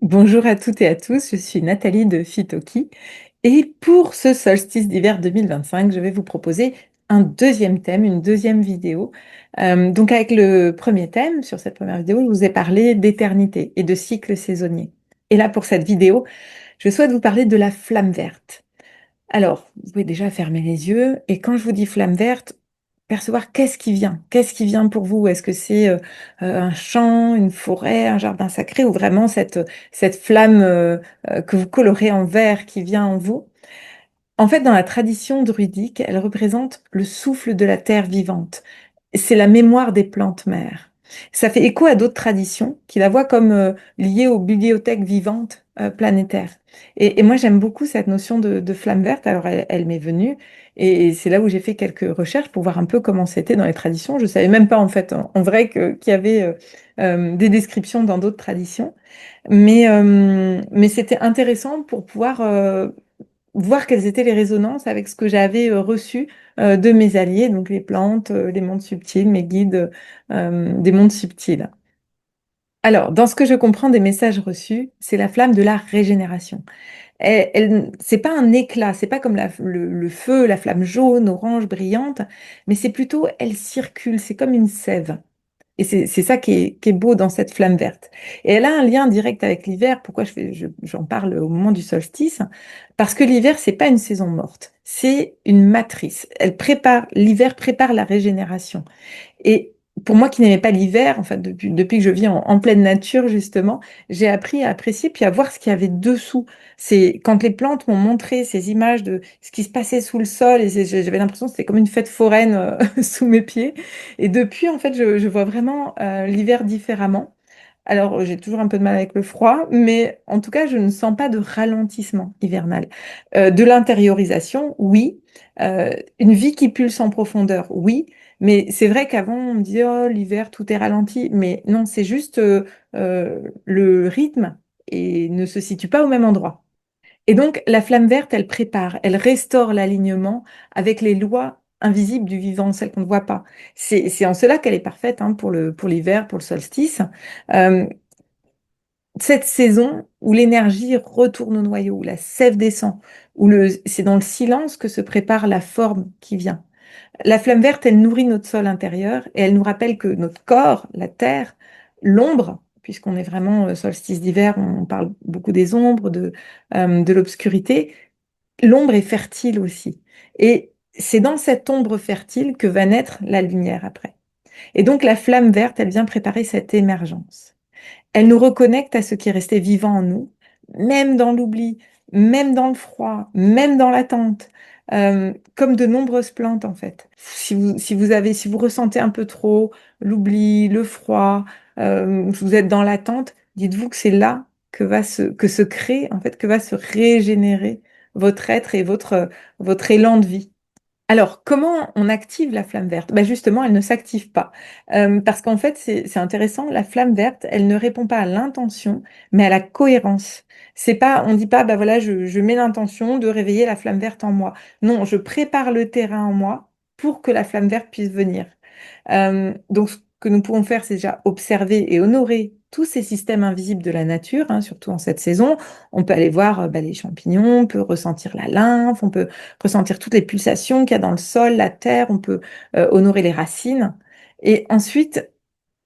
Bonjour à toutes et à tous, je suis Nathalie de Fitoki et pour ce solstice d'hiver 2025, je vais vous proposer un deuxième thème, une deuxième vidéo. Donc avec le premier thème, sur cette première vidéo, je vous ai parlé d'éternité et de cycles saisonniers. Et là, pour cette vidéo, je souhaite vous parler de la flamme verte. Alors, vous pouvez déjà fermer les yeux et quand je vous dis flamme verte, percevoir qu'est-ce qui vient pour vous? Est-ce que c'est un champ, une forêt, un jardin sacré ou vraiment cette flamme que vous colorez en vert qui vient en vous? En fait, dans la tradition druidique, elle représente le souffle de la terre vivante. C'est la mémoire des plantes mères. Ça fait écho à d'autres traditions qui la voient comme liée aux bibliothèques vivantes planétaires. Et moi, j'aime beaucoup cette notion de flamme verte. Alors, elle m'est venue et c'est là où j'ai fait quelques recherches pour voir un peu comment c'était dans les traditions. Je savais même pas en fait en vrai qu'il y avait des descriptions dans d'autres traditions. Mais c'était intéressant pour pouvoir voir quelles étaient les résonances avec ce que j'avais reçu de mes alliés, donc les plantes, les mondes subtils, mes guides des mondes subtils. Alors, dans ce que je comprends des messages reçus, c'est la flamme de la régénération. C'est pas un éclat, c'est pas comme le feu, la flamme jaune, orange, brillante, mais c'est plutôt, elle circule, c'est comme une sève. Et c'est ça qui est beau dans cette flamme verte. Et elle a un lien direct avec l'hiver. Pourquoi j'en parle au moment du solstice? Parce que l'hiver, c'est pas une saison morte, c'est une matrice. L'hiver prépare la régénération. Et pour moi qui n'aimais pas l'hiver, en fait, depuis que je vis en pleine nature, justement, j'ai appris à apprécier puis à voir ce qu'il y avait dessous. C'est quand les plantes m'ont montré ces images de ce qui se passait sous le sol, et j'avais l'impression que c'était comme une fête foraine sous mes pieds. Et depuis, en fait, je vois vraiment l'hiver différemment. Alors, j'ai toujours un peu de mal avec le froid, mais en tout cas, je ne sens pas de ralentissement hivernal. De l'intériorisation, oui. Une vie qui pulse en profondeur, oui. Mais c'est vrai qu'avant, on me disait, oh, l'hiver, tout est ralenti. Mais non, c'est juste le rythme et ne se situe pas au même endroit. Et donc, la flamme verte, elle prépare, elle restaure l'alignement avec les lois invisibles du vivant, celles qu'on ne voit pas. C'est en cela qu'elle est parfaite hein, pour l'hiver, pour le solstice. Euh, cette saison où l'énergie retourne au noyau, où la sève descend, c'est dans le silence que se prépare la forme qui vient. La flamme verte, elle nourrit notre sol intérieur et elle nous rappelle que notre corps, la terre, l'ombre, puisqu'on est vraiment solstice d'hiver, on parle beaucoup des ombres, de l'obscurité, l'ombre est fertile aussi. Et c'est dans cette ombre fertile que va naître la lumière après. Et donc la flamme verte, elle vient préparer cette émergence. Elle nous reconnecte à ce qui est resté vivant en nous, même dans l'oubli, même dans le froid, même dans l'attente, comme de nombreuses plantes en fait. Si vous ressentez un peu trop l'oubli, le froid, vous êtes dans l'attente, dites-vous que c'est là que se crée, en fait, que va se régénérer votre être et votre élan de vie. Alors, comment on active la flamme verte? Ben justement, elle ne s'active pas. Parce qu'en fait, c'est intéressant, la flamme verte, elle ne répond pas à l'intention, mais à la cohérence. C'est pas, on dit pas, bah voilà, je mets l'intention de réveiller la flamme verte en moi. Non, je prépare le terrain en moi pour que la flamme verte puisse venir. Donc, ce que nous pouvons faire, c'est déjà observer et honorer tous ces systèmes invisibles de la nature, hein, surtout en cette saison. On peut aller voir bah, les champignons, on peut ressentir la lymphe, on peut ressentir toutes les pulsations qu'il y a dans le sol, la terre, on peut honorer les racines. Et ensuite,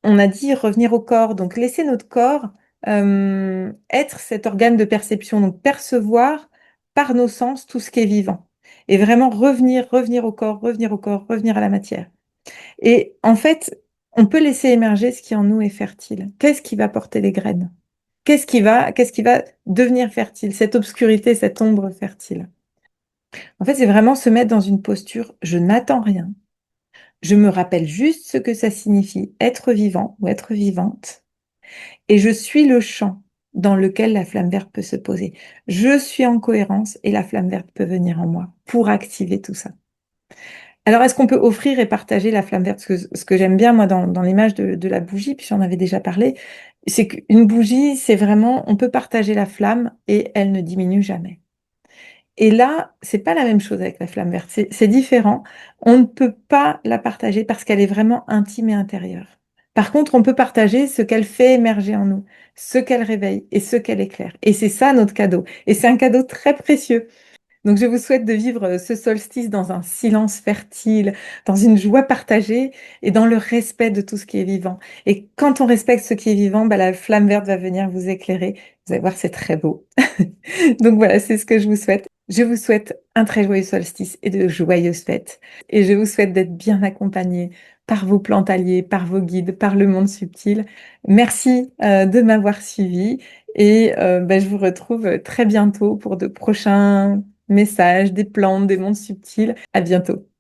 on a dit revenir au corps, donc laisser notre corps être cet organe de perception, donc percevoir par nos sens tout ce qui est vivant. Et vraiment revenir au corps, revenir au corps, revenir à la matière. Et en fait, on peut laisser émerger ce qui en nous est fertile. Qu'est-ce qui va porter les graines? Qu'est-ce qui va devenir fertile? Cette obscurité, cette ombre fertile. En fait, c'est vraiment se mettre dans une posture, je n'attends rien. Je me rappelle juste ce que ça signifie être vivant ou être vivante. Et je suis le champ dans lequel la flamme verte peut se poser. Je suis en cohérence et la flamme verte peut venir en moi pour activer tout ça. Alors, est-ce qu'on peut offrir et partager la flamme verte? Ce que j'aime bien, moi, dans l'image de la bougie, puis j'en avais déjà parlé, c'est qu'une bougie, c'est vraiment, on peut partager la flamme et elle ne diminue jamais. Et là, c'est pas la même chose avec la flamme verte, c'est différent. On ne peut pas la partager parce qu'elle est vraiment intime et intérieure. Par contre, on peut partager ce qu'elle fait émerger en nous, ce qu'elle réveille et ce qu'elle éclaire. Et c'est ça notre cadeau. Et c'est un cadeau très précieux. Donc, je vous souhaite de vivre ce solstice dans un silence fertile, dans une joie partagée et dans le respect de tout ce qui est vivant. Et quand on respecte ce qui est vivant, bah, la flamme verte va venir vous éclairer. Vous allez voir, c'est très beau. Donc voilà, c'est ce que je vous souhaite. Je vous souhaite un très joyeux solstice et de joyeuses fêtes. Et je vous souhaite d'être bien accompagné par vos plantes alliées, par vos guides, par le monde subtil. Merci de m'avoir suivi et bah, je vous retrouve très bientôt pour de prochains messages, des plantes, des mondes subtils. À bientôt.